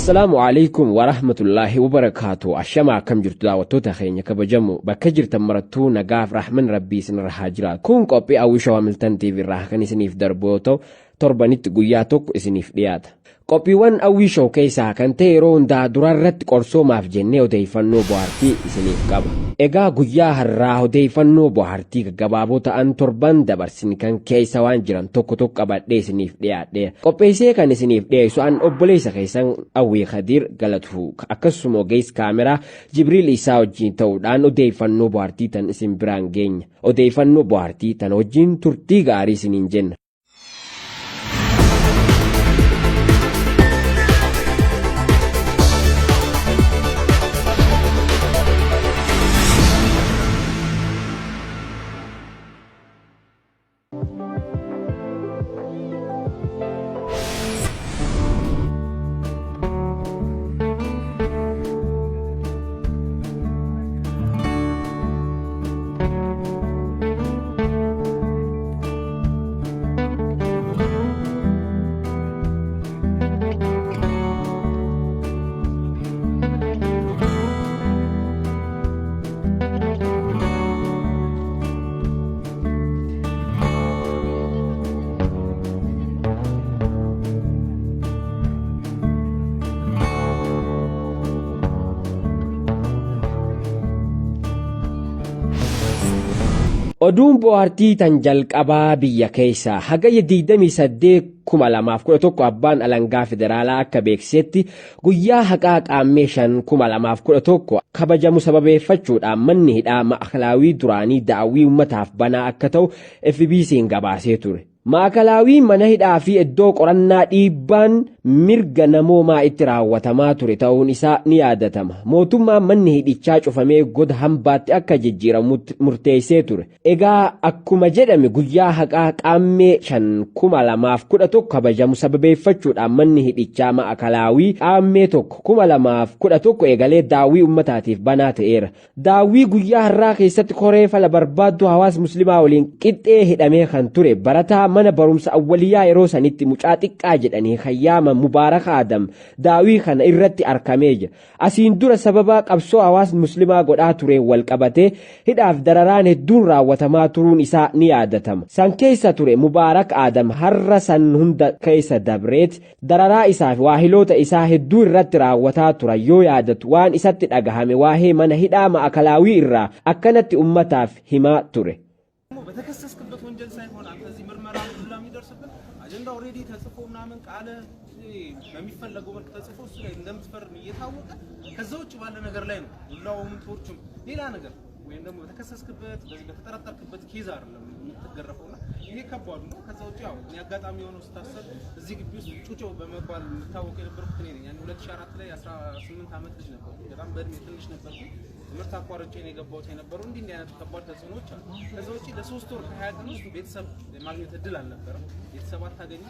السلام عليكم ورحمة الله وبركاته. الشمع كم جرت دعوتوتا خيني كبجمو بكجر تمرتو نقاف رحمن ربي سن رحاجرات كون قوبي أو شواملتن تي في الرحكن سنيف دربوتو torbanit guyyaa tokko isiniif dhiyaata. Qophiiwwan awwiishoo keessaa kan ta'e yeroo hundaa durarratti qorsoomaaf jennee odeeffannoo bohaartii isiniif qaba. Egaa guyyaa har'aa odeeffannoo bohaartii gaggabaaboo ta'an torban dabarsin kan keessa waan jiran tokko qabadhee isiniif dhiyaadhe. Qopheessee kan isiniif dhiyeessu an obboleessa keessan Awwii Khadiir Galatu akkasuma ogeessa kaameraa Jibriil Isaa wajjin ta'uudhaan odeeffannoo bohaartii tan isin biraan geenya. Odeeffannoo bohaartii tan wajjin turtii gaarii isiniin jenna. Oduun bohaartii tan jalqabaa biyya keessaa hagayya 28,2011 abbaan alangaa federaalaa akka beeksisetti guyyaa haqaa qaammee 5,2011 kabajamu sababeeffachuudhaan manni hidhaa Maakalaawii duraanii daawwii ummataaf banaa akka ta'u FBC'n gabaasee ture. Maakalaawii mana hidhaa fi iddoo qorannaa dhiibbaan mirga namoomaa itti raawwatamaa ture ta'uun isaa ni yaadatama. Mootummaan manni hidhichaa cufamee goda hambaatti akka jijjiiramu murteessee ture. Egaa akkuma jedhame guyyaa haqaa qaammee 5,2011 kabajamu sababeeffachuudhaan manni hidhichaa Maakalaawii qaammee 1,2011 eegalee daawwii ummataatiif banaa ta'eera. Daawwii guyyaa har'aa keessatti koree fala barbaaddu hawaasa muslimaa waliin qixxee hidhamee kan ture barataa mana barumsa awwaliyaa yeroo sanitti mucaa xiqqaa jedhanii khayyaama Mubaaraka Adam daawwii kana irratti argamee jira. Asiin dura sababa qabsoo hawaasni muslimaa godhaa ture wal qabatee hidhaaf dararaan hedduun raawwatamaa turuun isaa ni yaadatama. San keessa ture Mubaaraka Adam har'a san hunda keessa dabreet dararaa isaa fi waahiloota isaa hedduu irratti raawwataa turan yoo yaadatu waan isatti dhagahame waa'ee mana hidhaa Maakalaawii irraa akkanatti ummataaf himaa ture. በተከሰስክበት ወንጀል ሳይሆን አንተ እዚህ ምርመራ ሁላ የሚደርስብን አጀንዳ ኦሬዲ ተጽፎ ምናምን ቃለ በሚፈለገው መልክ ተጽፎ እሱ ላይ እንደምትፈርም እየታወቀ ከዛ ውጭ ባለ ነገር ላይ ነው ሁላውም ቶርቹም ሌላ ነገር ወይም ደግሞ በተከሰስክበት በዚህ በተጠረጠርክበት ኬዝ አይደለም የምትገረፈውና ይሄ ከባድ ነው። ከዛ ውጭ ያው ያጋጣሚ የሆነው ስታሰብ እዚህ ግቢ ውስጥ ጩጮ በመባል የምታወቅ የነበርኩት እኔ ነኝ። 2004 ላይ 18 ዓመት ልጅ ነበር። በጣም በእድሜ ትንሽ ነበር። ትምህርት አቋርጬ ነው የገባሁት የነበረው። እንዲህ አይነት ከባድ ተጽዕኖች አሉ። ከዛ ውጭ ለ3 ወር ከ20 ቀን ውስጥ ቤተሰብ ማግኘት እድል አልነበረም። ቤተሰብ አታገኝ።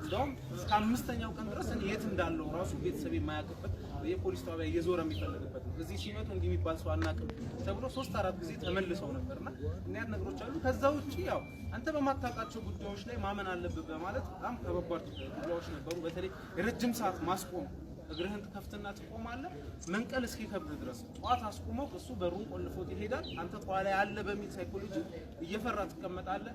እንደውም እስከ 5ኛው ቀን ድረስ እኔ የት እንዳለው ራሱ ቤተሰብ የማያውቅበት የፖሊስ ጣቢያ እየዞረ የሚፈልግበት ነው። እዚህ ሲመጡ እንዲህ የሚባል ሰው አናውቅም ተብሎ 3-4 ጊዜ ተመልሰው ነበርና እኒያ ነገሮች አሉ። ከዛ ውጭ ያው አንተ በማታውቃቸው ጉዳዮች ላይ ማመን አለብህ በማለት በጣም ከባድ ጉዳዮች ነበሩ። በተለይ የረጅም ሰዓት ማስቆም እግርህን ከፍትና ትቆማለህ መንቀል እስኪ ከብድ ድረስ ጧት አስቆመው እሱ በሩን ቆልፎት ይሄዳል። አንተ ጧላ ያለ በሚል ሳይኮሎጂ እየፈራ ትቀመጣለህ።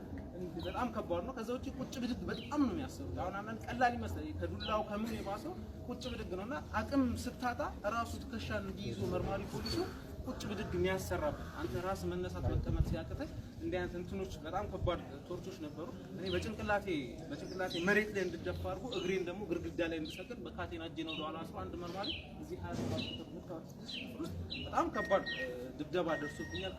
በጣም ከባድ ነው። ከዛ ውጪ ቁጭ ብድግ በጣም ነው የሚያስሩት። አሁን አንተ ቀላል ይመስላል ከዱላው ከምን የባሰው ቁጭ ብድግ ነውና አቅም ስታጣ ራሱ ትከሻን እንዲይዙ መርማሪ ፖሊሱ ቁጭ ብድግ የሚያሰራበት አንተ ራስ መነሳት መቀመጥ ሲያቅተህ እንዲህ አይነት እንትኖች በጣም ከባድ ቶርቾች ነበሩ። እኔ በጭንቅላቴ መሬት ላይ እንድደፋ አድርጎ እግሬን ደግሞ ግርግዳ ላይ እንድሰቅል በካቴና እጄ ነው ወደኋላ አስሮ አንድ መርማሪ እዚህ 27 በጣም ከባድ ድብደባ ደርሶብኛል።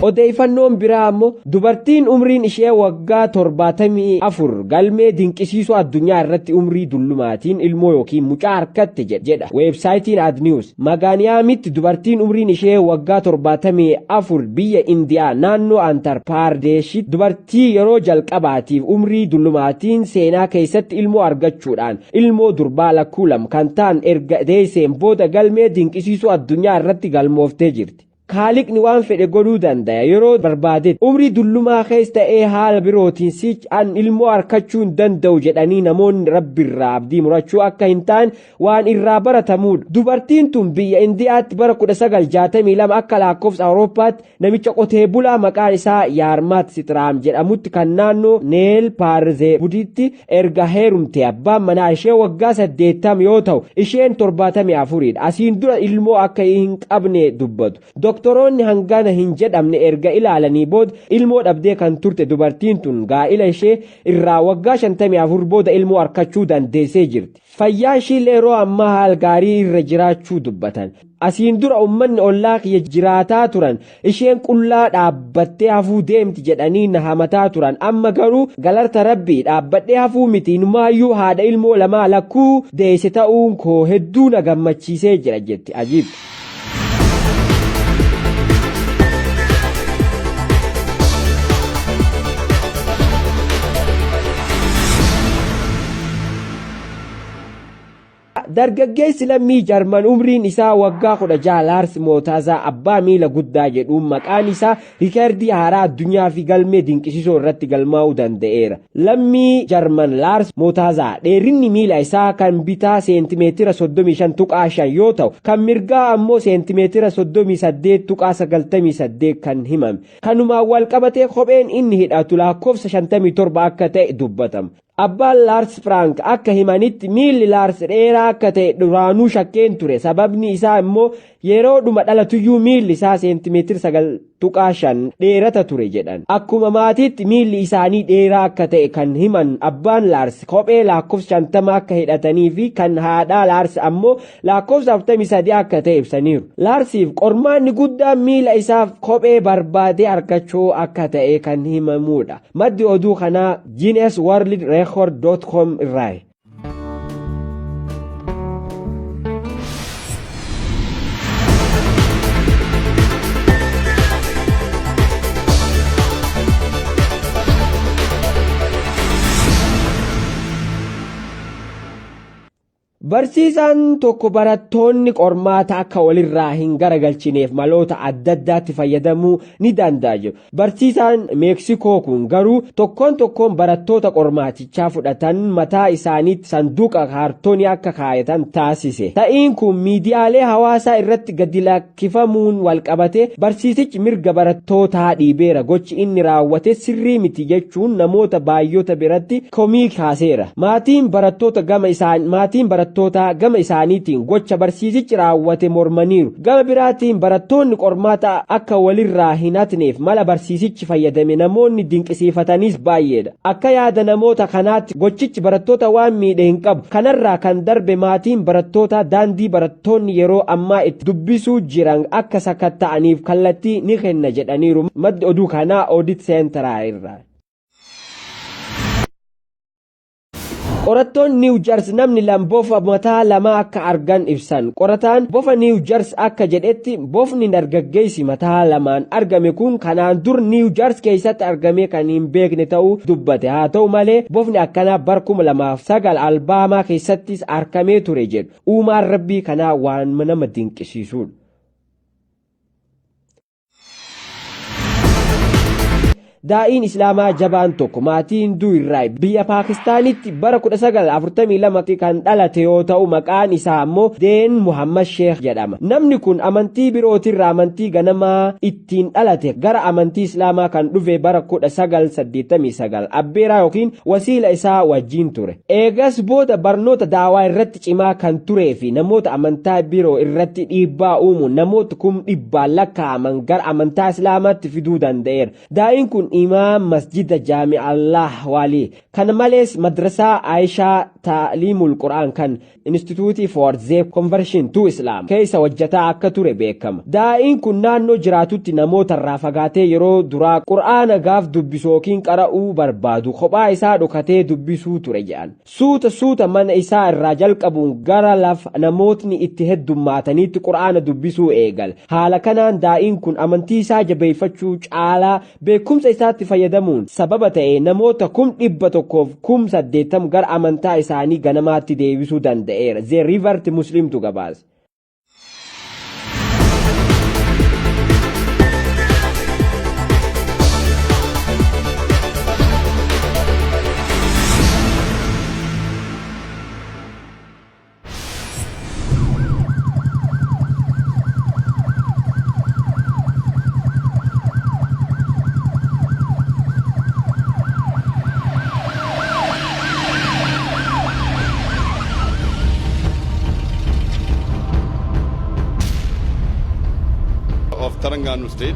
Odeeffannoon biraa ammoo dubartiin umriin ishee waggaa 74 galmee dinqisiisoo addunyaa irratti umrii dullumaatiin ilmoo yookiin mucaa harkatte jedha weebsaayitiin Adnews. Magaaniyaamitti dubartiin umriin ishee waggaa 74 biyya Indiyaa naannoo Antar Pradeeshitti dubartii yeroo jalqabaatiif umrii dullumaatiin seenaa keessatti ilmoo argachuudhaan ilmoo durbaa lakkuu lama kan ta'an erga deesseen booda galmee dinqisiisoo addunyaa irratti galmooftee jirti. Kaaliqni waan fedhe godhuu danda'a yeroo barbaade umrii dullumaa keessa ta'ee haala birootiin si'an ilmoo harkachuu hin danda'u jedhanii namoonni rabbiirraa abdii murachuu akka hin taane waan irraa baratamudha. Dubartiin tun biyya Indiyaatti bara 1962 akka lakkoofsa Awurooppaatti namicha qotee bulaa maqaan isaa Yaarmaat Sitraam jedhamutti kan naannoo Neel Paarzeebuditti erga heerumte abbaan manaa ishee waggaa 80 yoo ta'u isheen 74dha. Asiin dura ilmoo akka hin qabne dubbatu. Doktoroonni hangana hin jedhamne erga ilaalanii booda ilmoo dhabdee kan turte dubartiin tun gaa'ila ishee irraa waggaa 54 booda ilmoo harkachuu dandeessee jirti. Fayyaan ishee yeroo ammaa haal gaarii irra jiraachuu dubbatan. Asiin dura uummanni ollaa kiyya jiraataa turan isheen qullaa dhaabbattee hafuu deemti jedhanii na hamataa turan amma garuu galarta rabbii dhaabbadhee hafuu miti inumaayyuu haadha ilmoo lamaa lakkuu deesse ta'uun koo hedduu na gammachiisee jira jetti. Ajiib. Dargaggeessi lammii Jarman umriin isaa waggaa 16 Laars Mootazaa abbaa miila guddaa jedhuun maqaan isaa riikardii haaraa addunyaa fi galmee dinqisiisoo irratti galmaa'uu danda'eera. Lammii Jarman Laars Mootazaa dheerinni miila isaa kan bitaa seentimeetira 35.5 yoo ta'u kan mirgaa ammoo seentimeetira 38.98 kan himame. Kanumaan wal qabatee kopheen inni hidhatu lakkoofsa 57 akka ta'e dubbatama. Abbaan Laars Frank akka himanitti miilli Laars dheeraa akka ta'e duraanuu shakkeen ture sababni isaa immoo yeroo dhuma dhalatuyyuu miilli isaa seentimeetira 9.5 dheerata ture jedhan. Akkuma maatiitti miilli isaanii dheeraa akka ta'e kan himan abbaan Laars kophee lakkoofsa 50 akka hidhatanii fi kan haadhaa Laars ammoo lakkoofsa 43 akka ta'e ibsaniiru. Laarsiif qormaanni guddaan miila isaaf kophee barbaadee argachuu akka ta'e kan himamudha. Maddi oduu kanaa Guinness World Record.com irraa. Barsiisaan tokko barattoonni qormaata akka walirraa hin garagalchineef maloota adda addaatti fayyadamuu ni danda'a. Barsiisaan Meeksikoo kun garuu tokkoon barattoota qormaatichaa fudhatan mataa isaaniitti sanduuqa kaartoonii akka kaayatan taasise. Ta'iin kun miidiyaalee hawaasaa irratti gadi lakkifamuun walqabate barsiisichi mirga barattootaa dhiibeera gochi inni raawwate sirrii miti jechuun namoota baay'oota biratti komii kaaseera. Maatiin barattoota gama isaaniitiin gocha barsiisichi raawwate mormaniiru. Gama biraatiin barattoonni qormaata akka walirraa hin hatneef mala barsiisichi fayyadame namoonni dinqisiifatanis baay'eedha. Akka yaada namoota kanaatti gochichi barattoota waan miidhe hin qabu. Kanarraa kan darbe maatiin barattoota daandii barattoonni yeroo ammaa itti dubbisuu jiran akka sakatta'aniif kallattii ni kenna jedhaniiru. Maddi oduu kanaa Audit Center irraa. Qorattoon New Jersey namni bofa mataa lama akka argan ibsan. Qorataan bofa New Jersey akka jedhetti bofni dargaggeessi mataa lamaan argame kun kanaan dur New Jersey keessatti argame kan hin beekne ta'uu dubbate. Haa ta'u malee bofni akkanaa bara 2009 Albaamaa keessattis argamee ture jedhu. Uumaan rabbii kanaa waan nama dinqisiisudha. Daa'iin Islaamaa jabaan tokko maatii Hinduu irraa biyya Paakistaanitti bara 1942 kan dhalate yoo ta'u maqaan isaa ammoo Deen Muhammad Sheekh jedhama. Namni kun amantii birootirraa amantii ganamaa ittiin dhalate gara amantii Islaamaa kan dhufe bara 1989 abbeeraa yookiin wasiila isaa wajjin ture. Eegas booda barnoota daawaa irratti cimaa kan turee fi namoota amantaa biroo irratti dhiibbaa uumuun namoota 100,000 lakkaa'aman gara amantaa Islaamaatti fiduu danda'eera. Daa'iin kun imaam masjida jaami'a al-Ahwali. Kana malees madrasaa Aishaa Ta'liimul Qur'aan kan Institute for the Conversion to Islam keessa hojjetaa akka ture beekama. Daa'iin kun naannoo jiraatutti namoota irraa fagaatee yeroo duraa Qur'aana gaaf dubbisu yookiin qara'uu barbaadu kophaa isaa dhokatee dubbisuu ture jedhan. Suuta mana isaa irraa jalqabuun gara lafa namootni itti heddummaataniitti Qur'aana dubbisuu eegal. Haala kanaan daa'iin kun amantii isaa jabeeffachuu caalaa beekumsa isaatti fayyadamuun sababa ta'e namoota 180 gara amantaa isaanii ganamaatti deebisuu danda'eera. The Revert Muslimtu gabaase. Of Telangana state.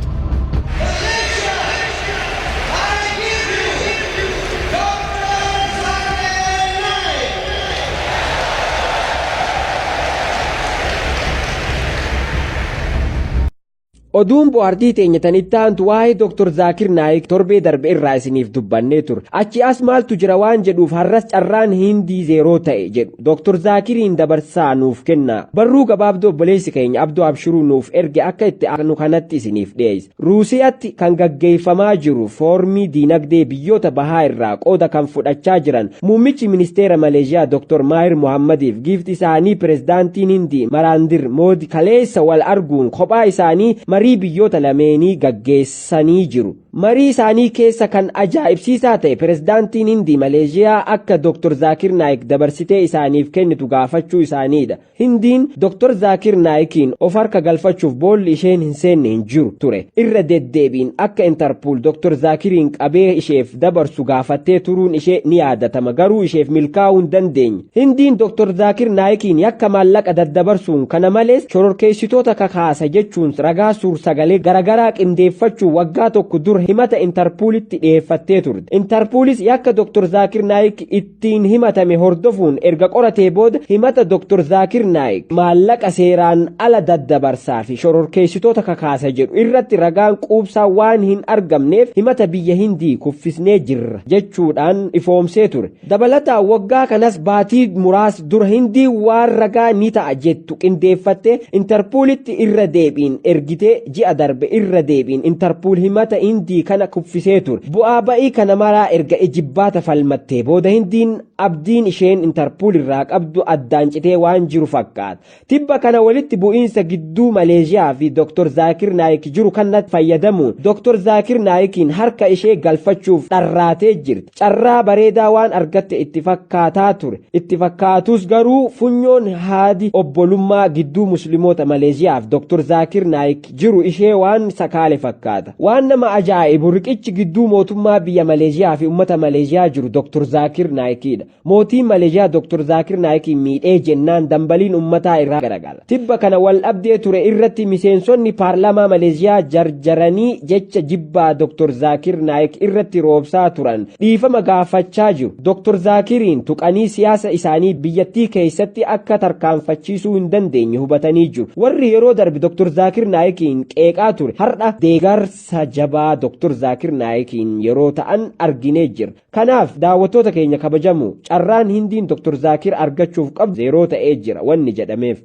Oduun bohaartii teenyatanitti aantu waa'ee Dr. Zaakir Naayik torbee darbe irraa isiniif dubbannee ture. Achi as maaltu jira waan jedhuuf har'as carraan Hindii 0 ta'e jedhu. Dr. Zaakiriin dabarsaa nuuf kenna. Barruu gabaabduu obboleessi keenya Abduu Abshiruu nuuf erge akka itti aanu kanatti isiniif dhiyeessa. Ruusiyaatti kan gaggeeffamaa jiru foormii diinagdee biyyoota bahaa irraa qooda kan fudhachaa jiran muummichi ministeera Maleeshiyaa Dr. Maahir Mohammadiif giifti isaanii pirezidaantiin Hindii Naraandira Moodii kaleessa wal arguun kophaa isaanii marii biyyoota lameenii gaggeessanii jiru. Marii isaanii keessa kan ajaa'ibsiisaa ta'e pirezidaantiin Hindii Maleeshiyaa akka Dr. Zaakir Naayik dabarsitee isaaniif kennitu gaafachuu isaaniidha. Hindiin Dr. Zaakir Naayikiin of harka galfachuuf boolli isheen hin seenne hin jiru ture. Irra deddeebiin akka Interpol Dr. Zaakiriin qabee isheef dabarsu gaafattee turuun ishee ni yaadatama garuu isheef milkaa'uu hin dandeenye. Hindiin Dr. Zaakir Naayikiin yakka maallaqa daddabarsuun kana malees shororkeessitoota kakaasa jechuun ragaa sagalee garagaraa qindeeffachuu waggaa tokko dura himata Interpolitti dhiyeeffattee turte. Interpolis yakka Dr. Zaakir Naayik ittiin himatame hordofuun erga qoratee booda himata Dr. Zaakir Naayik maallaqa seeraan ala daddabarsaa fi shororkeessitoota kakaasa jedhu irratti ragaan quubsaa waan hin argamneef himata biyya Hindii kuffisnee jirra jechuudhaan ifoomsee ture. Dabalataan waggaa kanas baatii muraasa dura Hindii waan ragaa ni ta'a jettu qindeeffattee Interpolitti irra deebiin ergitee ji'a darbe irra deebiin Interpol himata Hindii kana kuffisee ture. Bu'aa ba'ii kana maraa erga ijibbaata falmattee booda Hindiin abdiin isheen Interpol irraa qabdu addaan citee waan jiru fakkaata. Tibba kana walitti bu'iinsa gidduu Maleeshiyaa fi Dr. Zaakir Naayik jiru kanatti fayyadamuun Dr. Zaakir Naayikiin harka ishee galfachuuf dharraatee jirti. Carraa bareedaa waan argatte itti fakkaataa ture. Itti fakkaatus garuu funyoon haadi obbolummaa gidduu musliimoota Maleeshiyaa fi Dr. Zaakir Naayik jiru ishee waan sakaale fakkaata. Waan nama ajaa'ibu riqichi gidduu mootummaa biyya Maleeshiyaa fi uummata Maleeshiyaa jiru Dr. Zaakir Naayikidha. Mootiin Maleeshiyaa Dr. Zaakir Naayikiin miidhee jennaan dambaliin uummataa irraa garagala. Tibba kana wal dhabdee ture irratti miseensonni paarlaamaa Maleeshiyaa jarjaranii jecha jibbaa Dr. Zaakir Naayik irratti roobsaa turan dhiifama gaafachaa jiru. Dr. Zaakiriin tuqanii siyaasa isaanii biyyattii keessatti akka tarkaanfachiisuu hin dandeenye hubatanii jiru. Warri yeroo darbe Dr. Zaakir Naayikiin qeeqaa ture har'a deeggarsa jabaa Dr. Zaakir Naayikiin yeroo ta'an arginee jira. Kanaaf daawwattoota keenya kabajamu carraan Hindiin Dr. Zaakir argachuuf qabdu 0 ta'ee jira wanni jedhameef.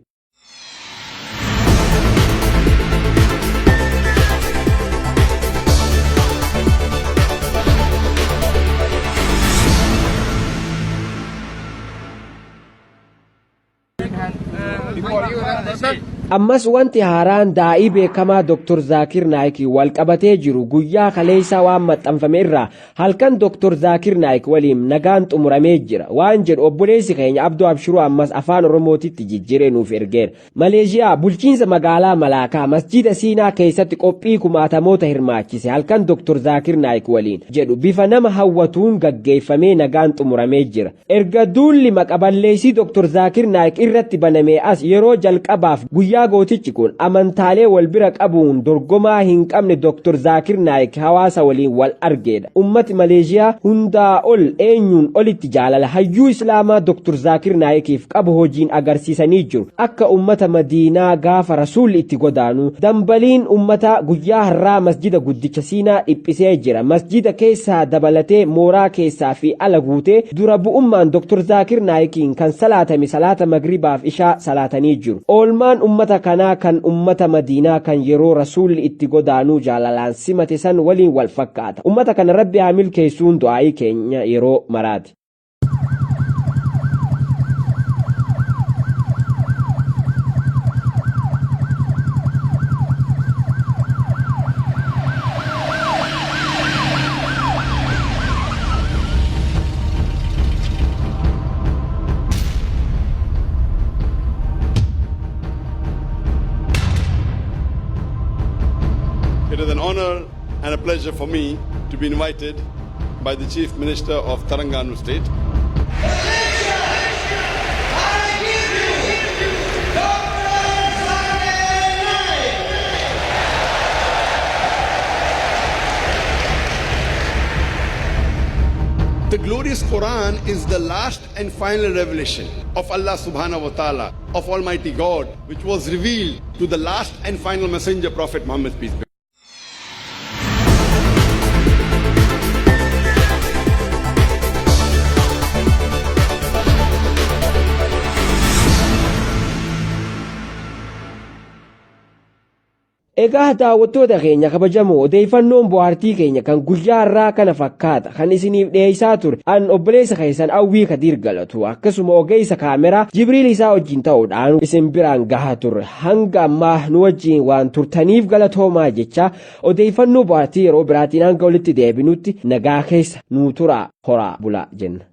Ammas wanti haaraan daa'ii beekamaa Dr. Zaakir Naayik wal qabatee jiru guyyaa kaleessaa waan maxxanfame irraa halkan Dr. Zaakir Naayik waliin nagaan xumuramee jira waan jedhu obboleessi keenya Abduu Abshiruu ammas afaan Oromootitti jijjiiree nuuf ergeera. Maleeshiyaa bulchiinsa magaalaa Malaakaa masjida Siinaa keessatti qophii kumaatamoota hirmaachise halkan Dr. Zaakir Naayik waliin jedhu bifa nama hawwatuun gaggeeffamee nagaan xumuramee jira. Erga duulli maqaballeessii Dr. Zaakir Naayik irratti banamee as yeroo jalqabaaf guyyaa guyyaa gootichi kun amantaalee wal bira qabuun dorgomaa hin qabne Dr. Zakir Naik hawaasa waliin wal argeedha. Ummati Maleeshiyaa hundaa ol eenyuun olitti jaalala hayyuu Islaamaa Dr. Zakir Naikiif qabu hojiin agarsiisanii jiru. Akka ummata Madiinaa gaafa Rasuulli itti godaanu dambaliin ummata guyyaa har'aa masjida guddicha Siinaa dhiphisee jira. Masjida keessaa dabalatee mooraa keessaa fi ala guutee dura bu'ummaan Dr. Zakir Naikiin kan salaatame salaata magribaaf ishaa salaatanii jiru. Oolmaan ummata kanaa kan ummata Madiinaa kan yeroo Rasuulli itti godaanuu jaalalaan simate san waliin wal fakkaata. Ummata kana Rabbi haa milkeessuun du'aa'ii keenya yeroo maraati. It is an honor and a pleasure for me to be invited by the Chief Minister of Telangana State. The glorious Quran is the last and final revelation of Allah subhanahu wa ta'ala, of Almighty God, which was revealed to the last and final messenger, Prophet Muhammad, peace be upon him. Egaa daawwattoota keenya kabajamoo odeeffannoon bohaartii keenya kan guyyaa har'aa kana fakkaata kan isiniif dhiyeessaa ture an obboleessa keessan Awwii Kadiir Galatu akkasuma ogeessa kaameraa Jibriil isaa wajjin ta'uudhaan isin biraan gahaa turre hanga ammaa nu wajjin waan turtaniif galatoomaa jecha odeeffannoo bohaartii yeroo biraatiin hanga walitti deebinutti nagaa keessa nuu turaa horaa bulaa jenna.